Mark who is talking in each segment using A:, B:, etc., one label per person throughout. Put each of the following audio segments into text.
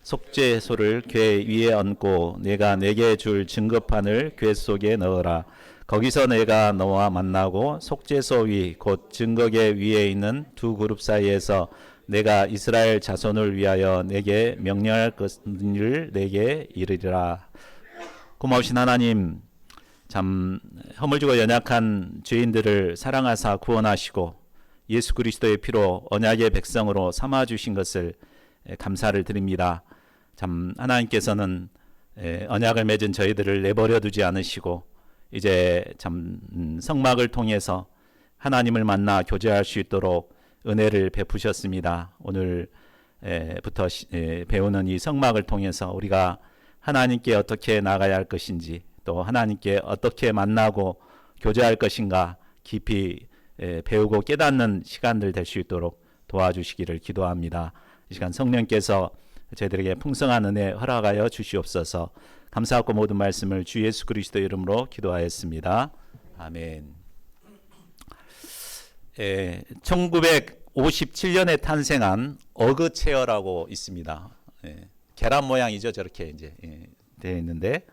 A: 속죄소를 궤 위에 얹고 내가 내게 줄 증거판을 궤 속에 넣어라. 거기서 내가 너와 만나고 속죄소 위 곧 증거궤 위에 있는 두 그룹 사이에서 내가 이스라엘 자손을 위하여 내게 명령할 것을 내게 이르리라. 고마우신 하나님, 참 허물지고 연약한 죄인들을 사랑하사 구원하시고 예수 그리스도의 피로 언약의 백성으로 삼아주신 것을 감사를 드립니다. 참 하나님께서는 언약을 맺은 저희들을 내버려 두지 않으시고 이제 참 성막을 통해서 하나님을 만나 교제할 수 있도록 은혜를 베푸셨습니다. 오늘부터 배우는 이 성막을 통해서 우리가 하나님께 어떻게 나가야 할 것인지, 또 하나님께 어떻게 만나고 교제할 것인가 깊이 배우고 깨닫는 시간들 될 수 있도록 도와주시기를 기도합니다. 이 시간 성령께서 저희들에게 풍성한 은혜 허락하여 주시옵소서. 감사하고 모든 말씀을 주 예수 그리스도 이름으로 기도하였습니다. 아멘. 1957년에 탄생한 어그체어라고 있습니다. 계란 모양이죠. 저렇게 이제 되어 있는데,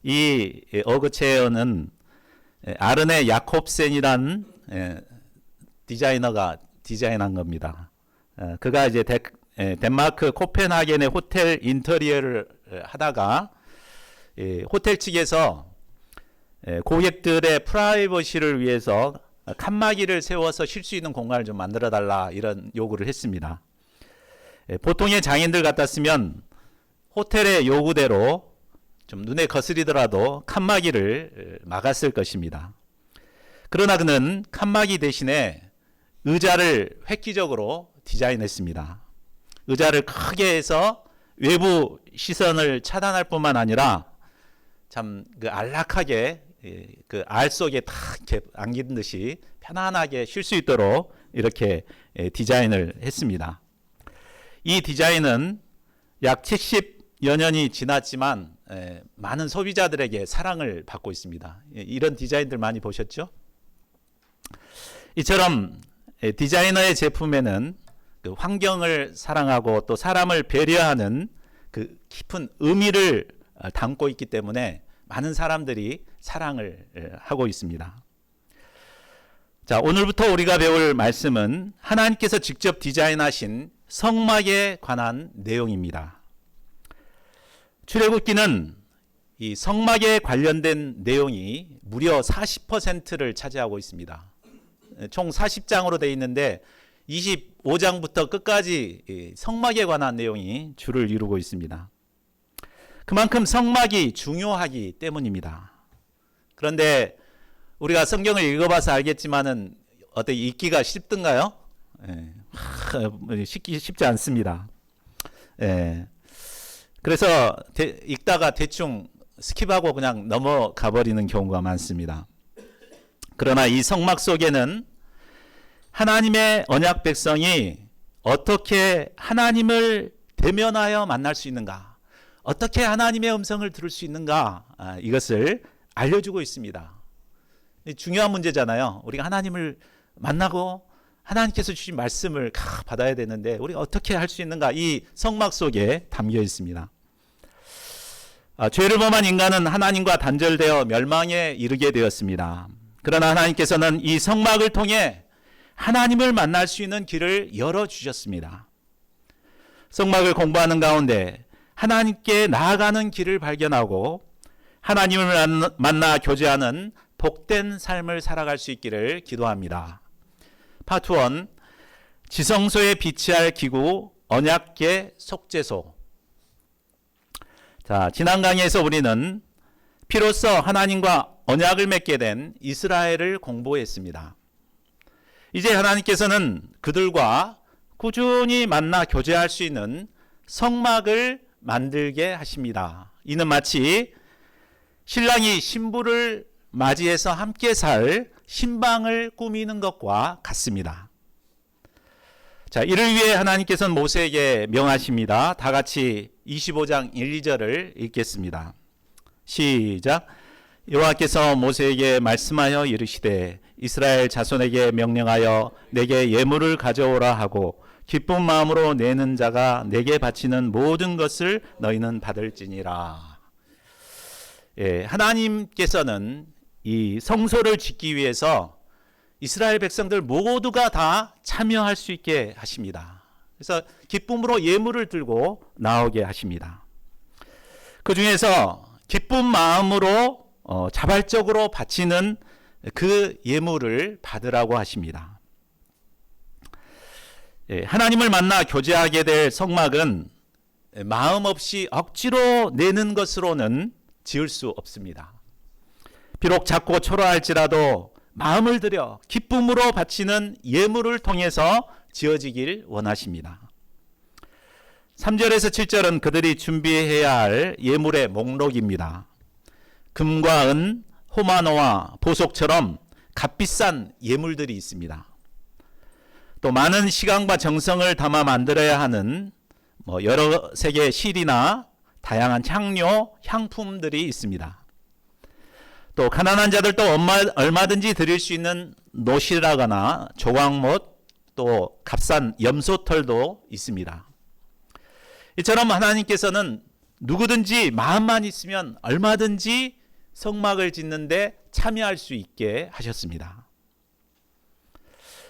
A: 이 어그체어는 아르네 야콥센이란 디자이너가 디자인한 겁니다. 그가 이제 덴마크 코펜하겐의 호텔 인테리어를 하다가 호텔 측에서 고객들의 프라이버시를 위해서 칸막이를 세워서 쉴 수 있는 공간을 좀 만들어 달라, 이런 요구를 했습니다. 보통의 장인들 같았으면 호텔의 요구대로 좀 눈에 거스리더라도 칸막이를 막았을 것입니다. 그러나 그는 칸막이 대신에 의자를 획기적으로 디자인했습니다. 의자를 크게 해서 외부 시선을 차단할 뿐만 아니라 참 그 안락하게 그 알 속에 딱 안긴 듯이 편안하게 쉴 수 있도록 이렇게 디자인을 했습니다. 이 디자인은 약 70여 년이 지났지만 많은 소비자들에게 사랑을 받고 있습니다. 이런 디자인들 많이 보셨죠? 이처럼 디자이너의 제품에는 그 환경을 사랑하고 또 사람을 배려하는 그 깊은 의미를 담고 있기 때문에 많은 사람들이 사랑을 하고 있습니다. 자, 오늘부터 우리가 배울 말씀은 하나님께서 직접 디자인하신 성막에 관한 내용입니다. 출애굽기는 이 성막에 관련된 내용이 무려 40%를 차지하고 있습니다. 총 40장으로 되어 있는데 25장부터 끝까지 성막에 관한 내용이 주를 이루고 있습니다. 그만큼 성막이 중요하기 때문입니다. 그런데 우리가 성경을 읽어봐서 알겠지만은 어떻게 읽기가 쉽던가요? 쉽지 않습니다. 그래서 읽다가 대충 스킵하고 그냥 넘어가 버리는 경우가 많습니다. 그러나 이 성막 속에는 하나님의 언약 백성이 어떻게 하나님을 대면하여 만날 수 있는가, 어떻게 하나님의 음성을 들을 수 있는가, 이것을 알려주고 있습니다. 중요한 문제잖아요. 우리가 하나님을 만나고 하나님께서 주신 말씀을 받아야 되는데 우리가 어떻게 할 수 있는가, 이 성막 속에 담겨 있습니다. 죄를 범한 인간은 하나님과 단절되어 멸망에 이르게 되었습니다. 그러나 하나님께서는 이 성막을 통해 하나님을 만날 수 있는 길을 열어주셨습니다. 성막을 공부하는 가운데 하나님께 나아가는 길을 발견하고 하나님을 만나 교제하는 복된 삶을 살아갈 수 있기를 기도합니다. 파트 1, 지성소에 비치할 기구 언약궤 속죄소. 자, 지난 강의에서 우리는 피로써 하나님과 언약을 맺게 된 이스라엘을 공부했습니다. 이제 하나님께서는 그들과 꾸준히 만나 교제할 수 있는 성막을 만들게 하십니다. 이는 마치 신랑이 신부를 맞이해서 함께 살 신방을 꾸미는 것과 같습니다. 자, 이를 위해 하나님께서는 모세에게 명하십니다. 다 같이 25장 1, 2절을 읽겠습니다. 시작. 여호와께서 모세에게 말씀하여 이르시되 이스라엘 자손에게 명령하여 내게 예물을 가져오라 하고 기쁜 마음으로 내는 자가 내게 바치는 모든 것을 너희는 받을지니라. 예, 하나님께서는 이 성소를 짓기 위해서 이스라엘 백성들 모두가 다 참여할 수 있게 하십니다. 그래서 기쁨으로 예물을 들고 나오게 하십니다. 그 중에서 기쁜 마음으로 자발적으로 바치는 그 예물을 받으라고 하십니다. 예, 하나님을 만나 교제하게 될 성막은 마음 없이 억지로 내는 것으로는 지을 수 없습니다. 비록 작고 초라할지라도 마음을 들여 기쁨으로 바치는 예물을 통해서 지어지길 원하십니다. 3절에서 7절은 그들이 준비해야 할 예물의 목록입니다. 금과 은, 호마노와 보석처럼 값비싼 예물들이 있습니다. 또 많은 시간과 정성을 담아 만들어야 하는 여러 색의 실이나 다양한 향료, 향품들이 있습니다. 또 가난한 자들도 얼마든지 드릴 수 있는 노시라거나 조각못, 또 값싼 염소털도 있습니다. 이처럼 하나님께서는 누구든지 마음만 있으면 얼마든지 성막을 짓는데 참여할 수 있게 하셨습니다.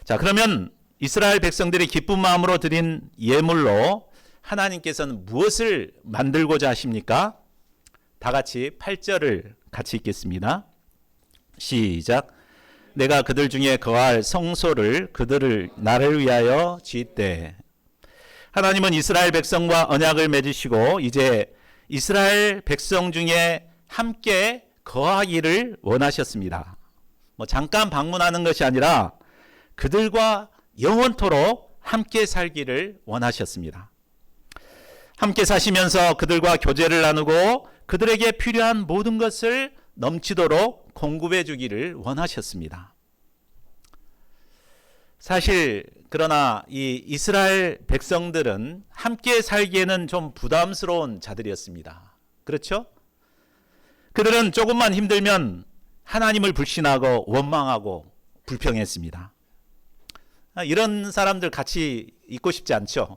A: 자, 그러면 이스라엘 백성들이 기쁜 마음으로 드린 예물로 하나님께서는 무엇을 만들고자 하십니까? 다 같이 8절을 같이 읽겠습니다. 시작. 내가 그들 중에 거할 성소를 그들을 나를 위하여 지을 하나님은 이스라엘 백성과 언약을 맺으시고 이제 이스라엘 백성 중에 함께 거하기를 원하셨습니다. 잠깐 방문하는 것이 아니라 그들과 영원토록 함께 살기를 원하셨습니다. 함께 사시면서 그들과 교제를 나누고 그들에게 필요한 모든 것을 넘치도록 공급해 주기를 원하셨습니다. 사실 그러나 이 이스라엘 백성들은 함께 살기에는 좀 부담스러운 자들이었습니다. 그렇죠? 그들은 조금만 힘들면 하나님을 불신하고 원망하고 불평했습니다. 이런 사람들 같이 있고 싶지 않죠.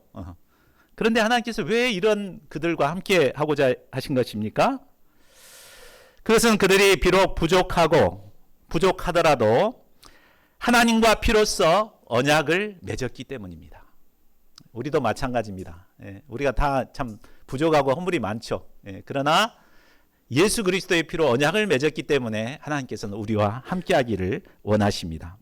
A: 그런데 하나님께서 왜 이런 그들과 함께 하고자 하신 것입니까? 그것은 그들이 비록 부족하더라도 하나님과 피로써 언약을 맺었기 때문입니다. 우리도 마찬가지입니다. 우리가 다 참 부족하고 허물이 많죠. 그러나 예수 그리스도의 피로 언약을 맺었기 때문에 하나님께서는 우리와 함께하기를 원하십니다.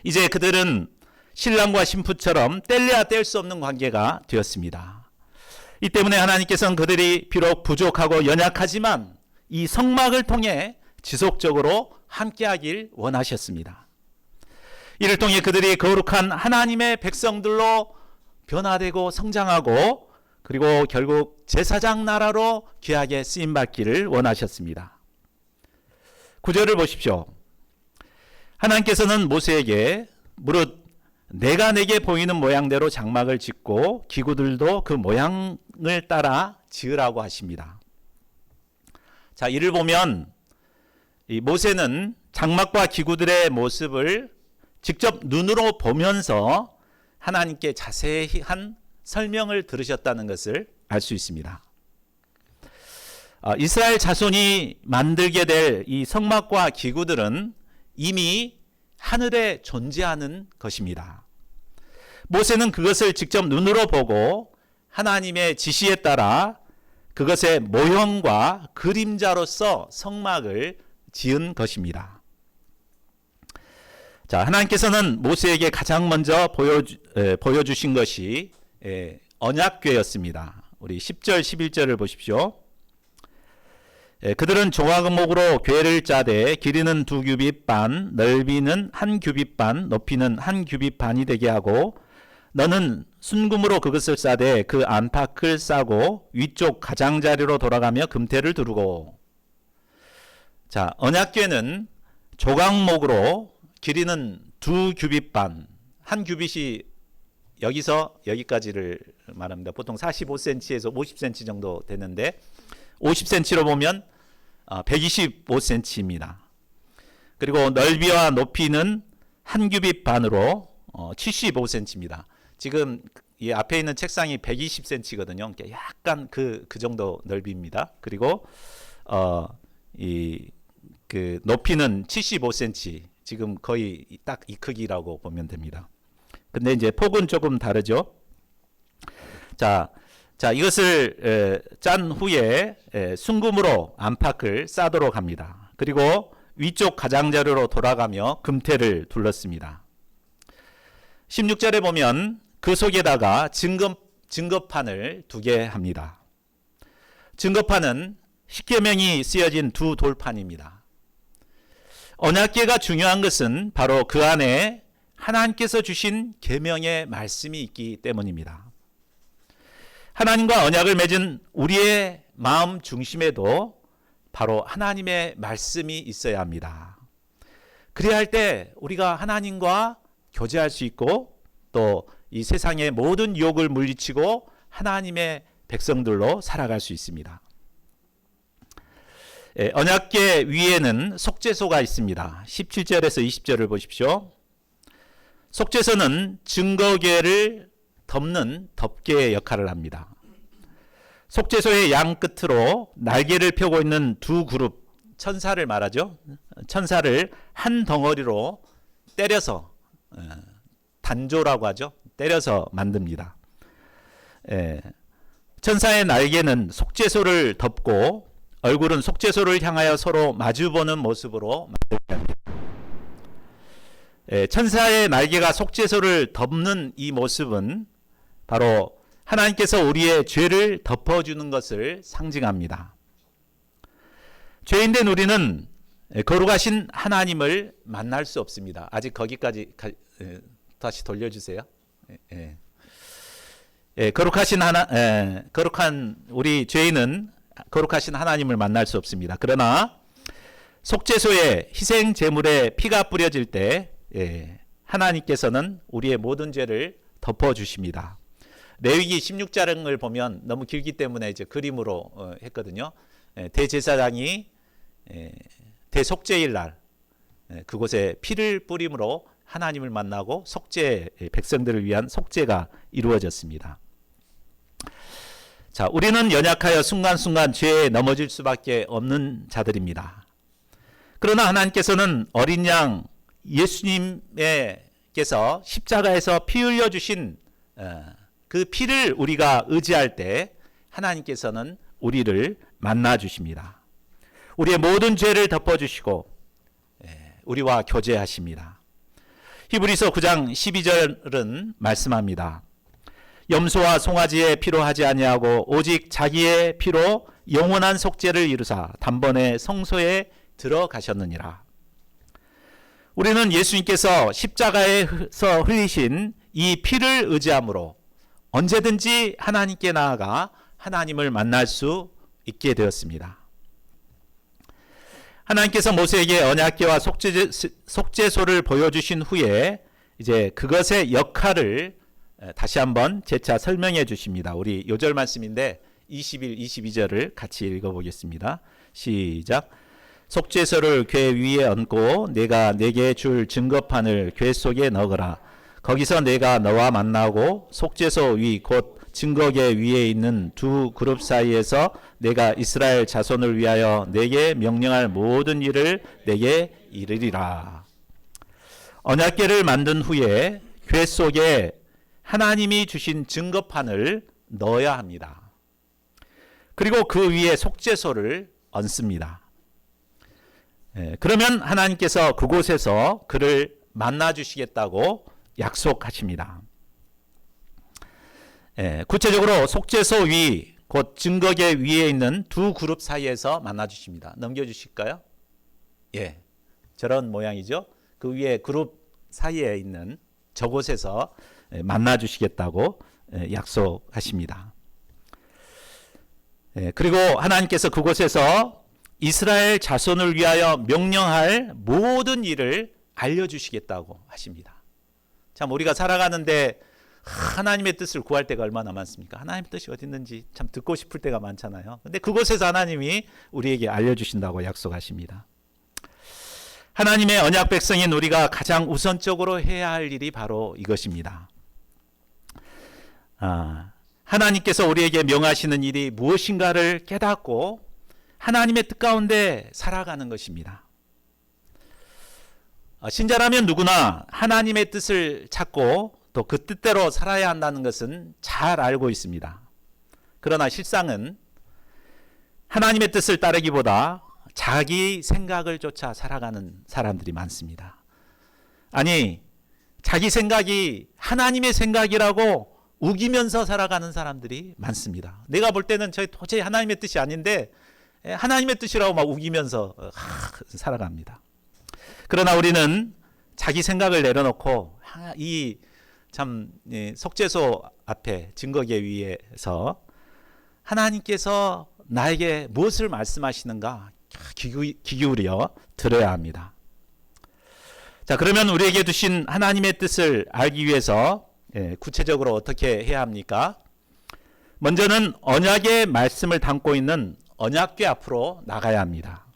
A: 이제 그들은 신랑과 신부처럼 뗄래야 뗄 수 없는 관계가 되었습니다. 이 때문에 하나님께서는 그들이 비록 부족하고 연약하지만 이 성막을 통해 지속적으로 함께하길 원하셨습니다. 이를 통해 그들이 거룩한 하나님의 백성들로 변화되고 성장하고 그리고 결국 제사장 나라로 귀하게 쓰임받기를 원하셨습니다. 9절을 보십시오. 하나님께서는 모세에게 무릇 내가 내게 보이는 모양대로 장막을 짓고 기구들도 그 모양을 따라 지으라고 하십니다. 자, 이를 보면 이 모세는 장막과 기구들의 모습을 직접 눈으로 보면서 하나님께 자세한 설명을 들으셨다는 것을 알 수 있습니다. 이스라엘 자손이 만들게 될 이 성막과 기구들은 이미 하늘에 존재하는 것입니다. 모세는 그것을 직접 눈으로 보고 하나님의 지시에 따라 그것의 모형과 그림자로서 성막을 지은 것입니다. 자, 하나님께서는 모세에게 가장 먼저 보여주신 것이 언약궤였습니다. 우리 10절, 11절을 보십시오. 그들은 조각목으로 궤를 짜되 길이는 2규빗 반, 넓이는 1규빗 반, 높이는 1규빗 반이 되게 하고 너는 순금으로 그것을 싸되 그 안팎을 싸고 위쪽 가장자리로 돌아가며 금태를 두르고. 자, 언약궤는 조각목으로 길이는 2규빗 반, 1규빗이 여기서 여기까지를 말합니다. 보통 45cm에서 50cm 정도 되는데 50cm로 보면 125cm입니다. 그리고 넓이와 높이는 1규빗 반으로 75cm입니다. 지금 이 앞에 있는 책상이 120cm거든요. 약간 그 정도 넓이입니다. 그리고 이 그 높이는 75cm. 지금 거의 딱 이 크기라고 보면 됩니다. 근데 이제 폭은 조금 다르죠. 자, 이것을 짠 후에 순금으로 안팎을 싸도록 합니다. 그리고 위쪽 가장자리로 돌아가며 금태를 둘렀습니다. 16절에 보면 그 속에다가 증거판을 두게 합니다. 증거판은 십계명이 쓰여진 두 돌판입니다. 언약궤가 중요한 것은 바로 그 안에 하나님께서 주신 계명의 말씀이 있기 때문입니다. 하나님과 언약을 맺은 우리의 마음 중심에도 바로 하나님의 말씀이 있어야 합니다. 그래야 할 때 우리가 하나님과 교제할 수 있고 또 이 세상의 모든 유혹을 물리치고 하나님의 백성들로 살아갈 수 있습니다. 언약궤 위에는 속죄소가 있습니다. 17절에서 20절을 보십시오. 속죄소는 증거궤를 덮는 덮개의 역할을 합니다. 속죄소의 양 끝으로 날개를 펴고 있는 두 그룹, 천사를 말하죠. 천사를 한 덩어리로 때려서, 단조라고 하죠. 때려서 만듭니다. 천사의 날개는 속죄소를 덮고 얼굴은 속죄소를 향하여 서로 마주보는 모습으로 만듭니다. 천사의 날개가 속죄소를 덮는 이 모습은 바로 하나님께서 우리의 죄를 덮어주는 것을 상징합니다. 죄인된 우리는 거룩하신 하나님을 만날 수 없습니다. 아직 거기까지 다시 돌려주세요. 거룩한 우리 죄인은 거룩하신 하나님을 만날 수 없습니다. 그러나 속죄소에 희생 제물에 피가 뿌려질 때 하나님께서는 우리의 모든 죄를 덮어주십니다. 레위기 16장을 보면 너무 길기 때문에 이제 그림으로 했거든요. 대제사장이 대속죄일 날 그곳에 피를 뿌림으로 하나님을 만나고 속죄, 백성들을 위한 속죄가 이루어졌습니다. 자, 우리는 연약하여 순간순간 죄에 넘어질 수밖에 없는 자들입니다. 그러나 하나님께서는 어린 양 예수님께서 십자가에서 피 흘려 주신 그 피를 우리가 의지할 때 하나님께서는 우리를 만나 주십니다. 우리의 모든 죄를 덮어 주시고 우리와 교제하십니다. 히브리서 9장 12절은 말씀합니다. 염소와 송아지의 피로 하지 아니하고 오직 자기의 피로 영원한 속죄를 이루사 단번에 성소에 들어가셨느니라. 우리는 예수님께서 십자가에서 흘리신 이 피를 의지함으로 언제든지 하나님께 나아가 하나님을 만날 수 있게 되었습니다. 하나님께서 모세에게 언약궤와 속죄소를 보여주신 후에 이제 그것의 역할을 다시 한번 재차 설명해 주십니다. 우리 요절 말씀인데 21, 22절을 같이 읽어보겠습니다. 시작. 속죄소를 궤 위에 얹고 내가 내게 줄 증거판을 궤 속에 넣으라. 거기서 내가 너와 만나고 속죄소 위 곧 증거궤 위에 있는 두 그룹 사이에서 내가 이스라엘 자손을 위하여 내게 명령할 모든 일을 내게 이르리라. 언약궤를 만든 후에 궤 속에 하나님이 주신 증거판을 넣어야 합니다. 그리고 그 위에 속죄소를 얹습니다. 그러면 하나님께서 그곳에서 그를 만나 주시겠다고 약속하십니다. 구체적으로 속죄소 위, 곧 증거궤 위에 있는 두 그룹 사이에서 만나 주십니다. 넘겨주실까요? 예, 저런 모양이죠. 그 위에 그룹 사이에 있는 저곳에서 만나 주시겠다고 약속하십니다. 그리고 하나님께서 그곳에서 이스라엘 자손을 위하여 명령할 모든 일을 알려주시겠다고 하십니다. 참 우리가 살아가는데 하나님의 뜻을 구할 때가 얼마나 많습니까? 하나님의 뜻이 어디 있는지 참 듣고 싶을 때가 많잖아요. 근데 그곳에서 하나님이 우리에게 알려주신다고 약속하십니다. 하나님의 언약 백성인 우리가 가장 우선적으로 해야 할 일이 바로 이것입니다. 하나님께서 우리에게 명하시는 일이 무엇인가를 깨닫고 하나님의 뜻 가운데 살아가는 것입니다. 신자라면 누구나 하나님의 뜻을 찾고 또 그 뜻대로 살아야 한다는 것은 잘 알고 있습니다. 그러나 실상은 하나님의 뜻을 따르기보다 자기 생각을 쫓아 살아가는 사람들이 많습니다. 아니, 자기 생각이 하나님의 생각이라고 우기면서 살아가는 사람들이 많습니다. 내가 볼 때는 도저히 하나님의 뜻이 아닌데 하나님의 뜻이라고 막 우기면서 살아갑니다. 그러나 우리는 자기 생각을 내려놓고 이 속죄소 앞에 증거계 위에서 하나님께서 나에게 무엇을 말씀하시는가 귀 기울여 들어야 합니다. 자, 그러면 우리에게 주신 하나님의 뜻을 알기 위해서 구체적으로 어떻게 해야 합니까? 먼저는 언약의 말씀을 담고 있는 언약궤 앞으로 나가야 합니다.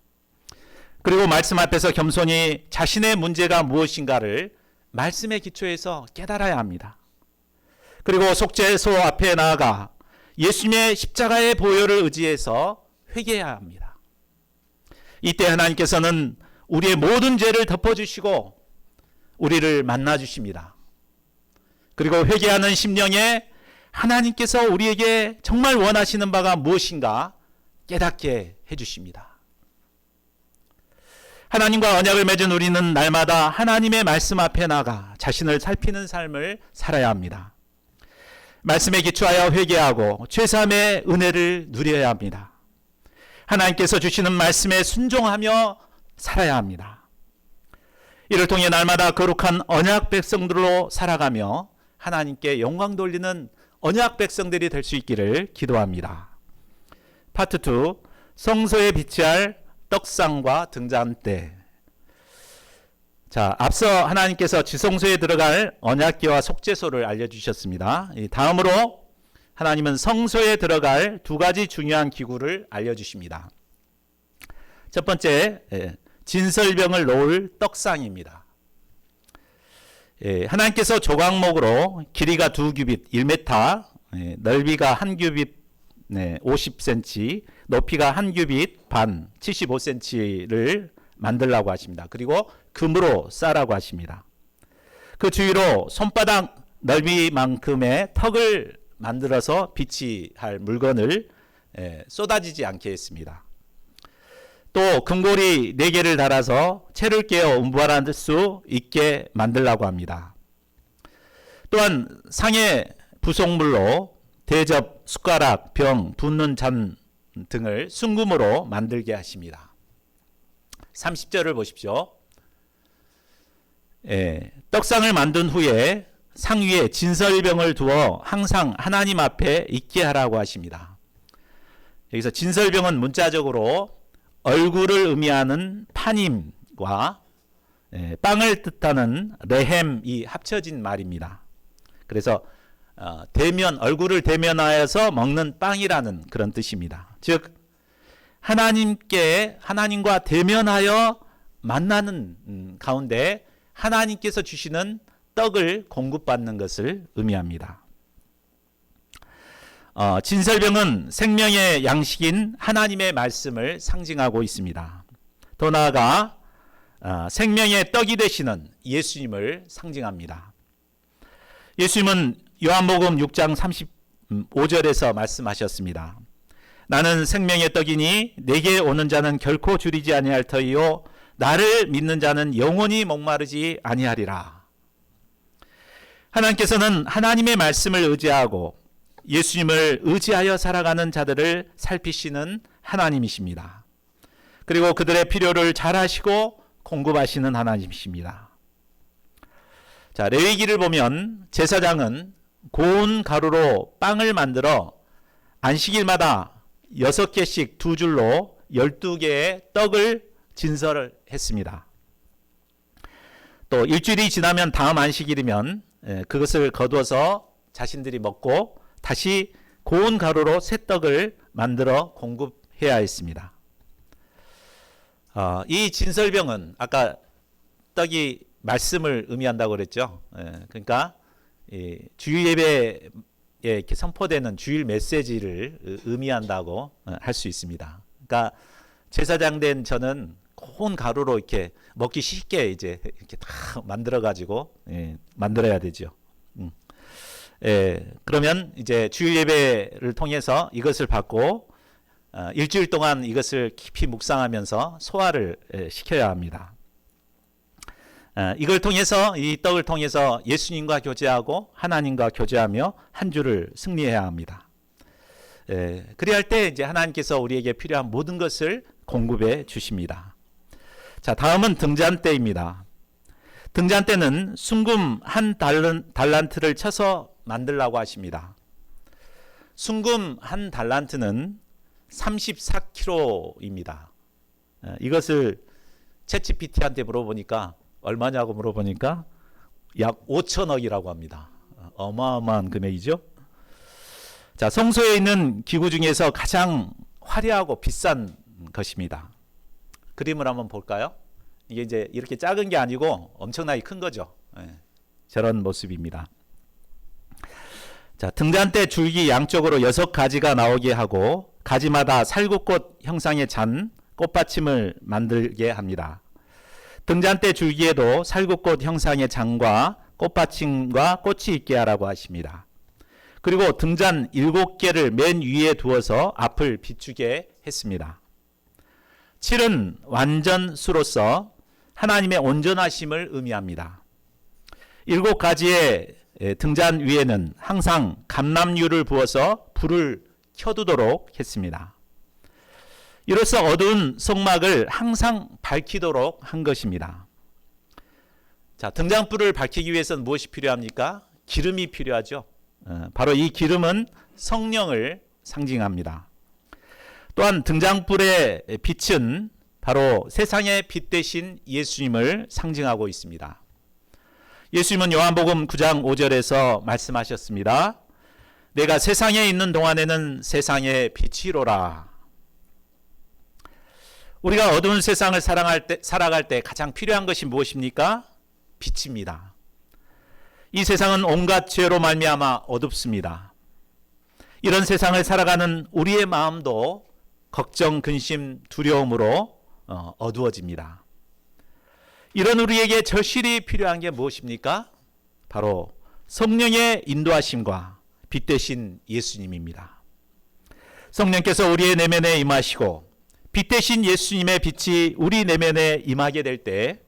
A: 그리고 말씀 앞에서 겸손히 자신의 문제가 무엇인가를 말씀의 기초에서 깨달아야 합니다. 그리고 속죄소 앞에 나아가 예수님의 십자가의 보혈을 의지해서 회개해야 합니다. 이때 하나님께서는 우리의 모든 죄를 덮어주시고 우리를 만나주십니다. 그리고 회개하는 심령에 하나님께서 우리에게 정말 원하시는 바가 무엇인가 깨닫게 해주십니다. 하나님과 언약을 맺은 우리는 날마다 하나님의 말씀 앞에 나가 자신을 살피는 삶을 살아야 합니다. 말씀에 기초하여 회개하고 죄사함의 은혜를 누려야 합니다. 하나님께서 주시는 말씀에 순종하며 살아야 합니다. 이를 통해 날마다 거룩한 언약 백성들로 살아가며 하나님께 영광 돌리는 언약 백성들이 될 수 있기를 기도합니다. 파트 2, 성소에 비치할 떡상과 등잔대. 자, 앞서 하나님께서 지성소에 들어갈 언약궤와 속죄소를 알려주셨습니다. 다음으로 하나님은 성소에 들어갈 두 가지 중요한 기구를 알려주십니다. 첫 번째, 진설병을 놓을 떡상입니다. 하나님께서 조각목으로 길이가 2규빗 1m, 넓이가 1규빗 50cm, 높이가 1규빗 반 75cm를 만들라고 하십니다. 그리고 금으로 싸라고 하십니다. 그 주위로 손바닥 넓이만큼의 턱을 만들어서 비치할 물건을 쏟아지지 않게 했습니다. 또 금고리 4개를 달아서 채를 깨어 운반할 수 있게 만들라고 합니다. 또한 상해 부속물로 대접, 숟가락, 병, 붓는 잔 등을 순금으로 만들게 하십니다. 30절을 보십시오. 떡상을 만든 후에 상 위에 진설병을 두어 항상 하나님 앞에 있게 하라고 하십니다. 여기서 진설병은 문자적으로 얼굴을 의미하는 파님과 빵을 뜻하는 레헴이 합쳐진 말입니다. 그래서 얼굴을 대면하여서 먹는 빵이라는 그런 뜻입니다. 즉 하나님과 대면하여 만나는 가운데 하나님께서 주시는 떡을 공급받는 것을 의미합니다. 진설병은 생명의 양식인 하나님의 말씀을 상징하고 있습니다. 더 나아가 생명의 떡이 되시는 예수님을 상징합니다. 예수님은 요한복음 6장 35절에서 말씀하셨습니다. 나는 생명의 떡이니 내게 오는 자는 결코 줄이지 아니할 터이요 나를 믿는 자는 영원히 목마르지 아니하리라. 하나님께서는 하나님의 말씀을 의지하고 예수님을 의지하여 살아가는 자들을 살피시는 하나님이십니다. 그리고 그들의 필요를 잘 아시고 공급하시는 하나님이십니다. 자, 레위기를 보면 제사장은 고운 가루로 빵을 만들어 안식일마다 6개씩 2줄로 12개의 떡을 진설을 했습니다. 또 일주일이 지나면 다음 안식일이면 그것을 거두어서 자신들이 먹고 다시 고운 가루로 새 떡을 만들어 공급해야 했습니다. 이 진설병은 아까 떡이 말씀을 의미한다고 그랬죠. 그러니까 주일 예배 이렇게 선포되는 주일 메시지를 의미한다고 할 수 있습니다. 그러니까 제사장 된 저는 고운 가루로 이렇게 먹기 쉽게 이제 이렇게 다 만들어 가지고 만들어야 되죠. 그러면 이제 주일 예배를 통해서 이것을 받고 일주일 동안 이것을 깊이 묵상하면서 소화를 시켜야 합니다. 이걸 통해서, 이 떡을 통해서 예수님과 교제하고 하나님과 교제하며 한 주를 승리해야 합니다. 그래야 할 때 이제 하나님께서 우리에게 필요한 모든 것을 공급해 주십니다. 자, 다음은 등잔대입니다. 등잔대는 순금 한 달란트를 쳐서 만들라고 하십니다. 순금 한 달란트는 34kg입니다. 이것을 챗GPT한테 물어보니까 얼마냐고 물어보니까 약 5천억이라고 합니다. 어마어마한 금액이죠. 자, 성소에 있는 기구 중에서 가장 화려하고 비싼 것입니다. 그림을 한번 볼까요? 이게 이제 이렇게 작은 게 아니고 엄청나게 큰 거죠. 저런 모습입니다. 자, 등잔대 줄기 양쪽으로 6가지가 나오게 하고 가지마다 살구꽃 형상의 잔 꽃받침을 만들게 합니다. 등잔대 줄기에도 살구꽃 형상의 잔과 꽃받침과 꽃이 있게 하라고 하십니다. 그리고 등잔 7개를 맨 위에 두어서 앞을 비추게 했습니다. 7은 완전수로서 하나님의 온전하심을 의미합니다. 7가지의 등잔 위에는 항상 감람유를 부어서 불을 켜두도록 했습니다. 이로써 어두운 성막을 항상 밝히도록 한 것입니다. 자, 등잔불을 밝히기 위해서는 무엇이 필요합니까? 기름이 필요하죠. 바로 이 기름은 성령을 상징합니다. 또한 등잔불의 빛은 바로 세상의 빛 대신 예수님을 상징하고 있습니다. 예수님은 요한복음 9장 5절에서 말씀하셨습니다. 내가 세상에 있는 동안에는 세상의 빛이로라. 우리가 어두운 세상을 살아갈 때 가장 필요한 것이 무엇입니까? 빛입니다. 이 세상은 온갖 죄로 말미암아 어둡습니다. 이런 세상을 살아가는 우리의 마음도 걱정, 근심, 두려움으로 어두워집니다. 이런 우리에게 절실히 필요한 게 무엇입니까? 바로 성령의 인도하심과 빛 대신 예수님입니다. 성령께서 우리의 내면에 임하시고 빛 대신 예수님의 빛이 우리 내면에 임하게 될 때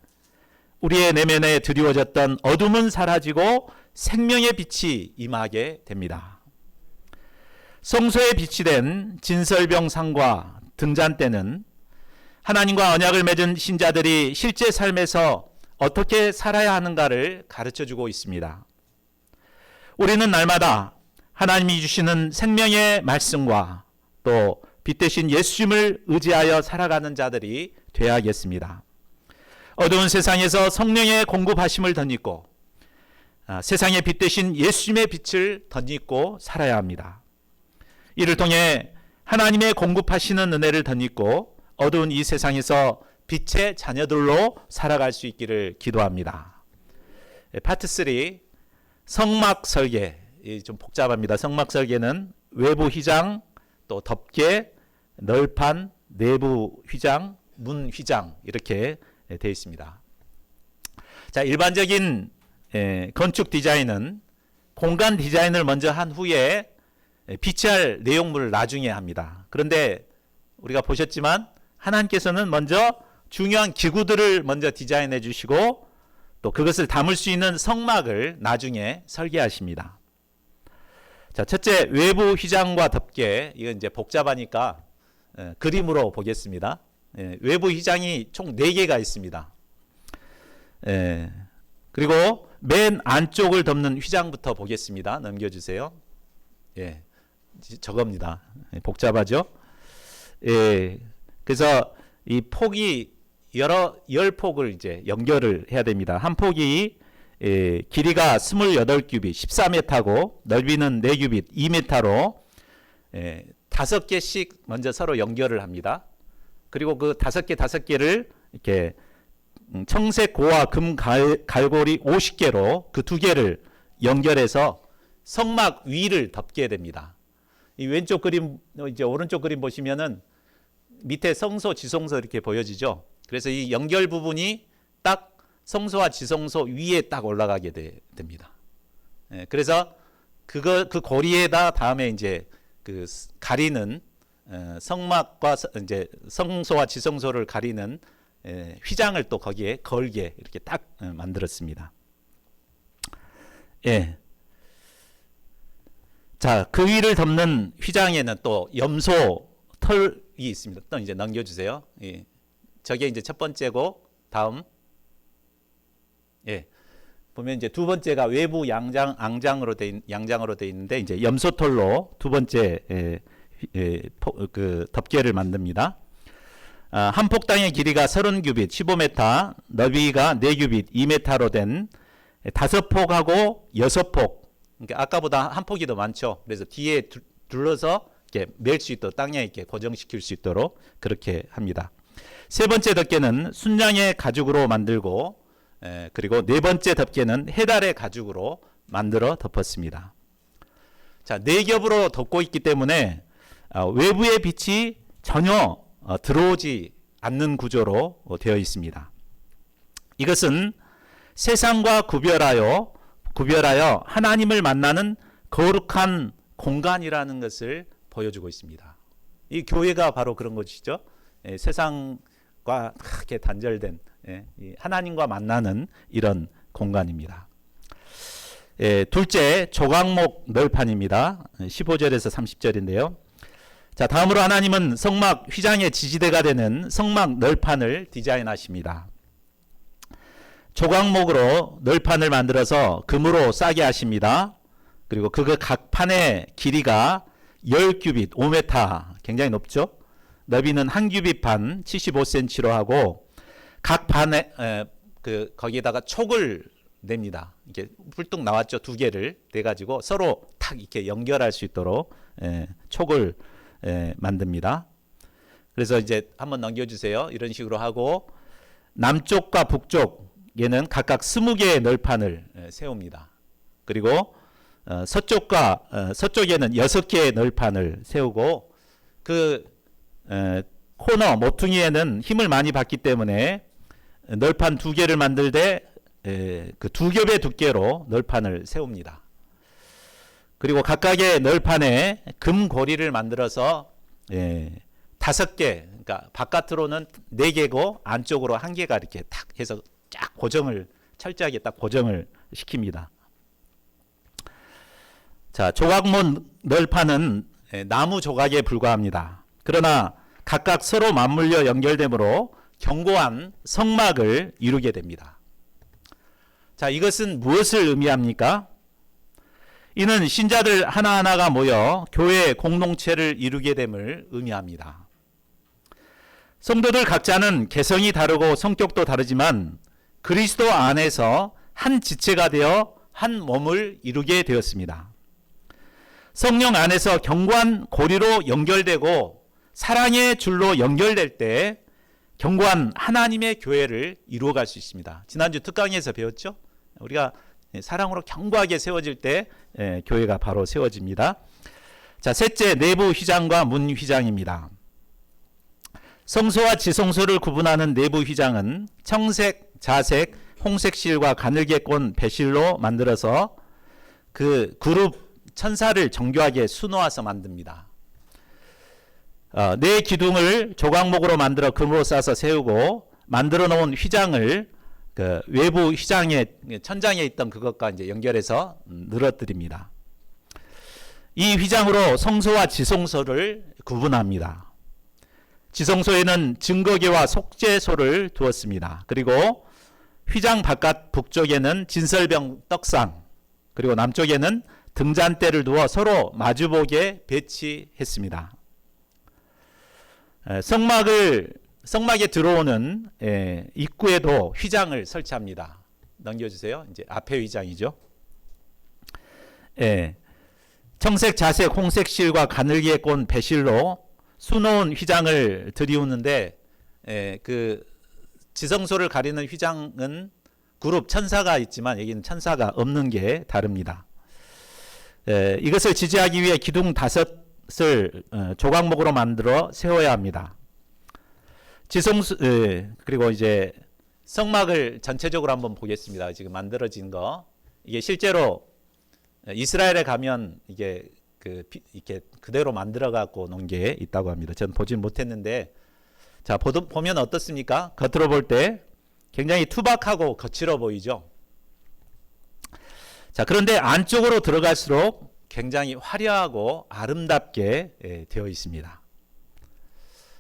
A: 우리의 내면에 드리워졌던 어둠은 사라지고 생명의 빛이 임하게 됩니다. 성소의 빛이 된 진설병상과 등잔대는 하나님과 언약을 맺은 신자들이 실제 삶에서 어떻게 살아야 하는가를 가르쳐주고 있습니다. 우리는 날마다 하나님이 주시는 생명의 말씀과 또 빛 대신 예수님을 의지하여 살아가는 자들이 되어야겠습니다. 어두운 세상에서 성령의 공급하심을 덧입고 세상의 빛 대신 예수님의 빛을 덧입고 살아야 합니다. 이를 통해 하나님의 공급하시는 은혜를 덧입고 어두운 이 세상에서 빛의 자녀들로 살아갈 수 있기를 기도합니다. 파트 3, 성막 설계. 좀 복잡합니다. 성막 설계는 외부 휘장, 또 덮개, 널판, 내부 휘장, 문 휘장 이렇게 되어 있습니다. 자, 일반적인 건축 디자인은 공간 디자인을 먼저 한 후에 비치할 내용물을 나중에 합니다. 그런데 우리가 보셨지만 하나님께서는 먼저 중요한 기구들을 먼저 디자인해 주시고 또 그것을 담을 수 있는 성막을 나중에 설계하십니다. 자, 첫째, 외부 휘장과 덮개. 이건 이제 복잡하니까 그림으로 보겠습니다. 외부 휘장이 총 4개가 있습니다. 그리고 맨 안쪽을 덮는 휘장부터 보겠습니다. 넘겨주세요. 저겁니다. 복잡하죠? 그래서 이 폭이 열 폭을 이제 연결을 해야 됩니다. 한 폭이 길이가 28규빗, 14m고 넓이는 4규빗, 2m로 5개씩 먼저 서로 연결을 합니다. 그리고 그 5개를 이렇게 청색 고와 금 갈고리 50개로 그 2개를 연결해서 성막 위를 덮게 됩니다. 이 왼쪽 그림, 이제 오른쪽 그림 보시면은 밑에 성소, 지성소 이렇게 보여지죠. 그래서 이 연결 부분이 딱 성소와 지성소 위에 딱 올라가게 됩니다. 예, 그래서 그 고리에다 다음에 이제 그 가리는 성막과 이제 성소와 지성소를 가리는 휘장을 또 거기에 걸게 이렇게 딱 만들었습니다. 예. 자, 그 위를 덮는 휘장에는 또 염소 털이 있습니다. 또 이제 넘겨주세요. 예. 저게 이제 첫 번째고, 다음. 예. 보면 이제 두 번째가 외부 양장으로 돼 있는데, 이제 염소털로 두 번째 그 덮개를 만듭니다. 한 폭당의 길이가 30규빗, 15m, 넓이가 4규빗, 2m로 된 5폭하고 6폭. 그러니까 아까보다 한 폭이 더 많죠. 그래서 뒤에 둘러서 이렇게 맬 수 있도록 땅에 이렇게 고정시킬 수 있도록 그렇게 합니다. 세 번째 덮개는 순양의 가죽으로 만들고, 그리고 네 번째 덮개는 해달의 가죽으로 만들어 덮었습니다. 자, 네 겹으로 덮고 있기 때문에 외부의 빛이 전혀 들어오지 않는 구조로 되어 있습니다. 이것은 세상과 구별하여 하나님을 만나는 거룩한 공간이라는 것을 보여주고 있습니다. 이 교회가 바로 그런 것이죠. 세상과 크게 단절된 하나님과 만나는 이런 공간입니다. 둘째, 조각목 널판입니다. 15절에서 30절인데요. 자, 다음으로 하나님은 성막 휘장의 지지대가 되는 성막 널판을 디자인하십니다. 조각목으로 널판을 만들어서 금으로 싸게 하십니다. 그리고 그 각 판의 길이가 10규빗, 5m, 굉장히 높죠. 너비는 1규빗 반, 75cm로 하고 각 판에 거기에다가 촉을 냅니다. 이렇게 불뚝 나왔죠. 두 개를 내 가지고 서로 탁 이렇게 연결할 수 있도록 촉을 만듭니다. 그래서 이제 한번 넘겨주세요. 이런 식으로 하고 남쪽과 북쪽에는 각각 20개의 널판을 세웁니다. 그리고 서쪽에는 6개의 널판을 세우고 그 코너 모퉁이에는 힘을 많이 받기 때문에 널판 2개를 만들 때 그 2겹의 두께로 널판을 세웁니다. 그리고 각각의 널판에 금고리를 만들어서 5개, 그러니까 바깥으로는 4개고 안쪽으로 1개가 이렇게 탁 해서 쫙 철저하게 딱 고정을 시킵니다. 자, 조각목 널판은 나무 조각에 불과합니다. 그러나 각각 서로 맞물려 연결되므로 견고한 성막을 이루게 됩니다. 자, 이것은 무엇을 의미합니까? 이는 신자들 하나하나가 모여 교회 공동체를 이루게 됨을 의미합니다. 성도들 각자는 개성이 다르고 성격도 다르지만 그리스도 안에서 한 지체가 되어 한 몸을 이루게 되었습니다. 성령 안에서 견고한 고리로 연결되고 사랑의 줄로 연결될 때 견고한 하나님의 교회를 이루어갈 수 있습니다. 지난주 특강에서 배웠죠? 우리가 사랑으로 견고하게 세워질 때 교회가 바로 세워집니다. 자, 셋째, 내부 휘장과 문 휘장입니다. 성소와 지성소를 구분하는 내부 휘장은 청색, 자색, 홍색 실과 가늘게 꼰 배실로 만들어서 그 그룹 천사를 정교하게 수놓아서 만듭니다. 네 기둥을 조각목으로 만들어 금으로 싸서 세우고 만들어 놓은 휘장을 그 외부 휘장의 천장에 있던 그것과 이제 연결해서 늘어뜨립니다. 이 휘장으로 성소와 지성소를 구분합니다. 지성소에는 증거계와 속죄소를 두었습니다. 그리고 휘장 바깥 북쪽에는 진설병 떡상, 그리고 남쪽에는 등잔대를 두어 서로 마주보게 배치했습니다. 성막에 들어오는 입구에도 휘장을 설치합니다. 넘겨주세요. 이제 앞에 휘장이죠. 청색, 자색, 홍색 실과 가늘게 꼰 배실로 수놓은 휘장을 들이우는데 그 지성소를 가리는 휘장은 그룹 천사가 있지만 여기는 천사가 없는 게 다릅니다. 이것을 지지하기 위해 기둥 5을 조각목으로 만들어 세워야 합니다. 그리고 이제 성막을 전체적으로 한번 보겠습니다. 지금 만들어진 거. 이게 실제로 이스라엘에 가면 이게 이렇게 그대로 만들어 갖고 놓은 게 있다고 합니다. 저는 보진 못했는데, 자, 보면 어떻습니까? 겉으로 볼 때 굉장히 투박하고 거칠어 보이죠? 자, 그런데 안쪽으로 들어갈수록 굉장히 화려하고 아름답게 되어 있습니다.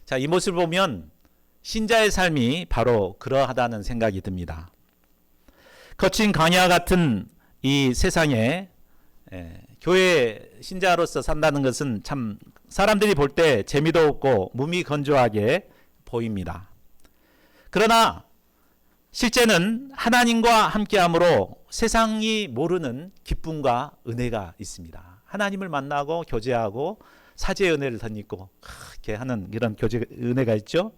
A: 자, 이 모습을 보면 신자의 삶이 바로 그러하다는 생각이 듭니다. 거친 광야 같은 이 세상에 교회 신자로서 산다는 것은 참 사람들이 볼 때 재미도 없고 무미건조하게 보입니다. 그러나 실제는 하나님과 함께함으로 세상이 모르는 기쁨과 은혜가 있습니다. 하나님을 만나고 교제하고 사제의 은혜를 덧입고 이렇게 하는 이런 은혜가 있죠.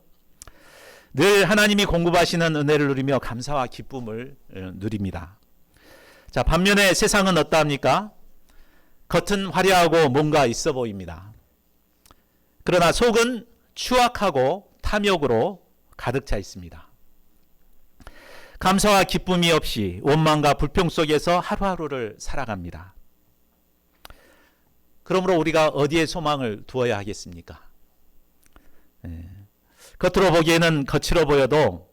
A: 늘 하나님이 공급하시는 은혜를 누리며 감사와 기쁨을 누립니다. 자, 반면에 세상은 어떠합니까? 겉은 화려하고 뭔가 있어 보입니다. 그러나 속은 추악하고 탐욕으로 가득 차 있습니다. 감사와 기쁨이 없이 원망과 불평 속에서 하루하루를 살아갑니다. 그러므로 우리가 어디에 소망을 두어야 하겠습니까? 겉으로 보기에는 거칠어 보여도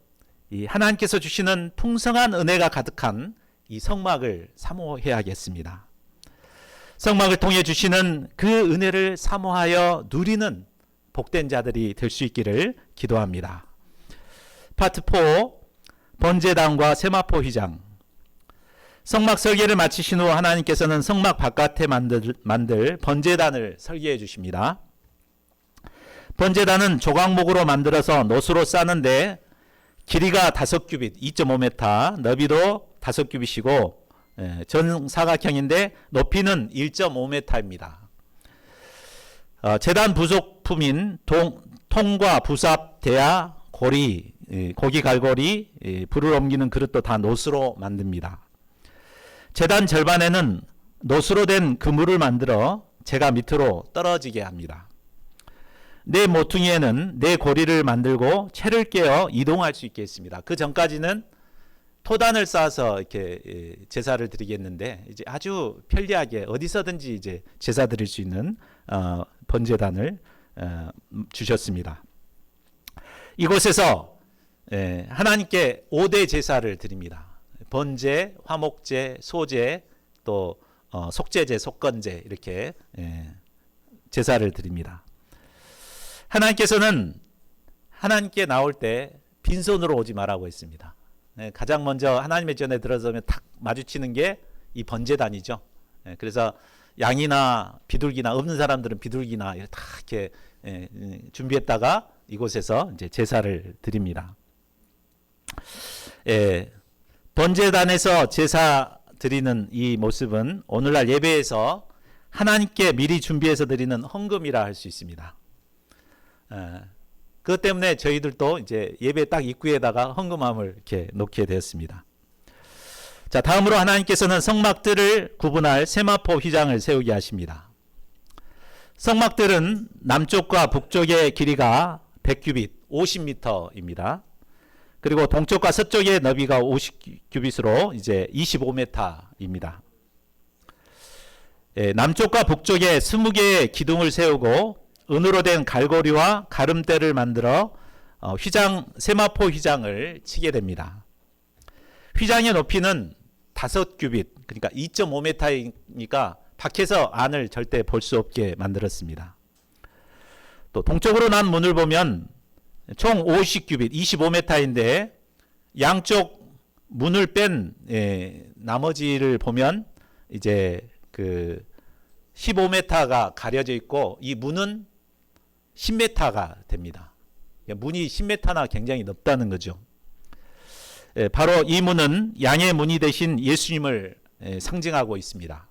A: 이 하나님께서 주시는 풍성한 은혜가 가득한 이 성막을 사모해야겠습니다. 성막을 통해 주시는 그 은혜를 사모하여 누리는 복된 자들이 될 수 있기를 기도합니다. 파트 4, 번제단과 세마포 휘장. 성막 설계를 마치신 후 하나님께서는 성막 바깥에 만들 번제단을 설계해 주십니다. 번제단은 조각목으로 만들어서 놋으로 싸는데 길이가 5규빗 2.5m, 너비도 5규빗이고 전사각형인데 높이는 1.5m입니다. 제단 부속품인 통과 부삽, 대야, 고리, 고기 갈고리, 불을 옮기는 그릇도 다 놋으로 만듭니다. 제단 절반에는 놋으로 된 그물을 만들어 재가 밑으로 떨어지게 합니다. 네 모퉁이에는 네 고리를 만들고 채를 깨어 이동할 수 있게 했습니다. 그 전까지는 토단을 쌓아서 이렇게 제사를 드리겠는데 이제 아주 편리하게 어디서든지 이제 제사 드릴 수 있는 번제단을 주셨습니다. 이곳에서 하나님께 5대 제사를 드립니다. 번제, 화목제, 소제, 또 속죄제, 속건제 이렇게 제사를 드립니다. 하나님께서는 하나님께 나올 때 빈손으로 오지 말라고 했습니다. 가장 먼저 하나님의 전에 들어서면 탁 마주치는 게 이 번제단이죠. 그래서 양이나 비둘기나 없는 사람들은 비둘기나 다 이렇게 준비했다가 이곳에서 이제 제사를 드립니다. 번제단에서 제사 드리는 이 모습은 오늘날 예배에서 하나님께 미리 준비해서 드리는 헌금이라 할 수 있습니다. 그것 때문에 저희들도 이제 예배 딱 입구에다가 헌금함을 이렇게 놓게 되었습니다. 자, 다음으로 하나님께서는 성막들을 구분할 세마포 휘장을 세우게 하십니다. 성막들은 남쪽과 북쪽의 길이가 100규빗, 50m입니다. 그리고 동쪽과 서쪽의 너비가 50규빗으로 이제 25m입니다. 남쪽과 북쪽에 20개의 기둥을 세우고 은으로 된 갈고리와 가름대를 만들어 세마포 휘장을 치게 됩니다. 휘장의 높이는 5규빗, 그러니까 2.5m이니까 밖에서 안을 절대 볼 수 없게 만들었습니다. 또 동쪽으로 난 문을 보면 총 50규빗, 25m인데 양쪽 문을 뺀 나머지를 보면 이제 15m가 가려져 있고 이 문은 10m가 됩니다. 문이 10m나 굉장히 넓다는 거죠. 바로 이 문은 양의 문이 되신 예수님을 상징하고 있습니다.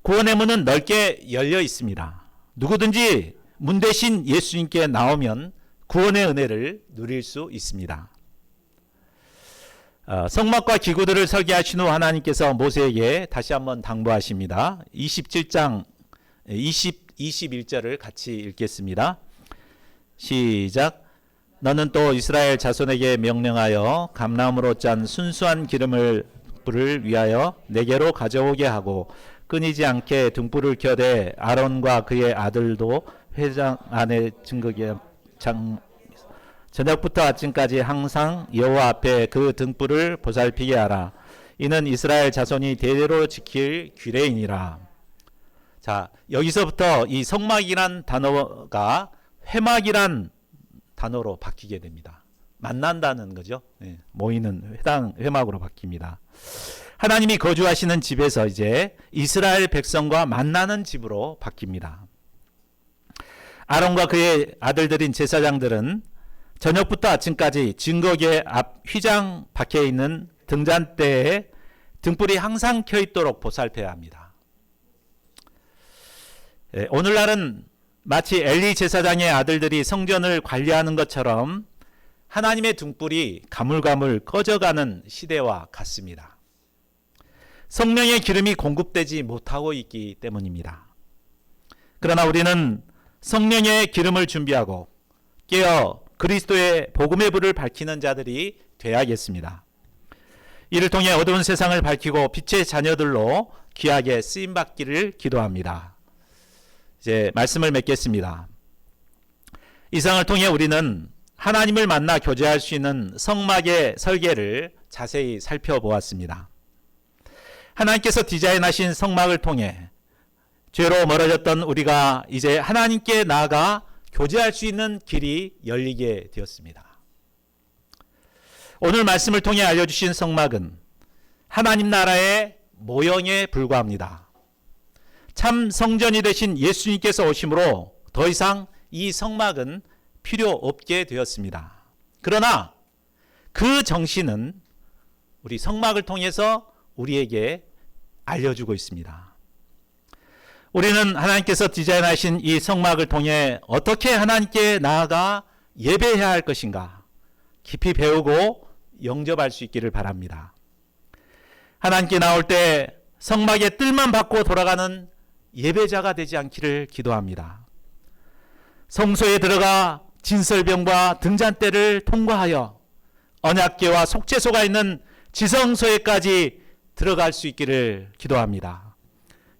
A: 구원의 문은 넓게 열려 있습니다. 누구든지 문 대신 예수님께 나오면 구원의 은혜를 누릴 수 있습니다. 성막과 기구들을 설계하신 후 하나님께서 모세에게 다시 한번 당부하십니다. 27장 21절을 같이 읽겠습니다. 시작. 너는 또 이스라엘 자손에게 명령하여 감나무로 짠 순수한 불을 위하여 내게로 가져오게 하고 끊이지 않게 등불을 켜되 아론과 그의 아들도 회장 안에 증거계 저녁부터 아침까지 항상 여호와 앞에 그 등불을 보살피게 하라. 이는 이스라엘 자손이 대대로 지킬 규례이니라. 자, 여기서부터 이 성막이란 단어가 회막이란 단어로 바뀌게 됩니다. 만난다는 거죠. 네, 모이는 회막으로 바뀝니다. 하나님이 거주하시는 집에서 이제 이스라엘 백성과 만나는 집으로 바뀝니다. 아론과 그의 아들들인 제사장들은 저녁부터 아침까지 증거계 앞 휘장 박혀 있는 등잔대에 등불이 항상 켜 있도록 보살펴야 합니다. 오늘날은 마치 엘리 제사장의 아들들이 성전을 관리하는 것처럼 하나님의 등불이 가물가물 꺼져가는 시대와 같습니다. 성령의 기름이 공급되지 못하고 있기 때문입니다. 그러나 우리는 성령의 기름을 준비하고 깨어 그리스도의 복음의 불을 밝히는 자들이 되어야겠습니다. 이를 통해 어두운 세상을 밝히고 빛의 자녀들로 귀하게 쓰임받기를 기도합니다. 이제 말씀을 맺겠습니다. 이상을 통해 우리는 하나님을 만나 교제할 수 있는 성막의 설계를 자세히 살펴보았습니다. 하나님께서 디자인하신 성막을 통해 죄로 멀어졌던 우리가 이제 하나님께 나아가 교제할 수 있는 길이 열리게 되었습니다. 오늘 말씀을 통해 알려주신 성막은 하나님 나라의 모형에 불과합니다. 참 성전이 되신 예수님께서 오심으로 더 이상 이 성막은 필요 없게 되었습니다. 그러나 그 정신은 우리 성막을 통해서 우리에게 알려주고 있습니다. 우리는 하나님께서 디자인하신 이 성막을 통해 어떻게 하나님께 나아가 예배해야 할 것인가 깊이 배우고 영접할 수 있기를 바랍니다. 하나님께 나올 때 성막의 뜰만 받고 돌아가는 예배자가 되지 않기를 기도합니다. 성소에 들어가 진설병과 등잔대를 통과하여 언약궤와 속죄소가 있는 지성소에까지 들어갈 수 있기를 기도합니다.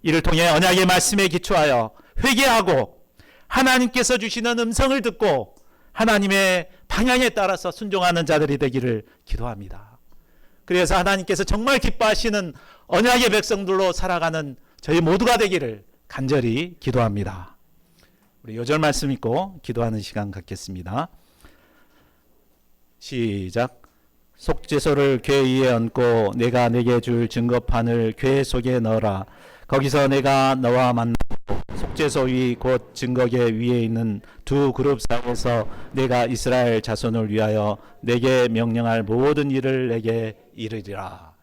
A: 이를 통해 언약의 말씀에 기초하여 회개하고 하나님께서 주시는 음성을 듣고 하나님의 방향에 따라서 순종하는 자들이 되기를 기도합니다. 그래서 하나님께서 정말 기뻐하시는 언약의 백성들로 살아가는 저희 모두가 되기를 간절히 기도합니다. 우리 요절 말씀 읽고 기도하는 시간 갖겠습니다. 시작. 속죄소를 궤 위에 얹고 내가 내게 줄 증거판을 궤 속에 넣어라. 거기서 내가 너와 만나고 속죄소 위 곧 증거궤 위에 있는 두 그룹 사이에서 내가 이스라엘 자손을 위하여 내게 명령할 모든 일을 내게 이르리라.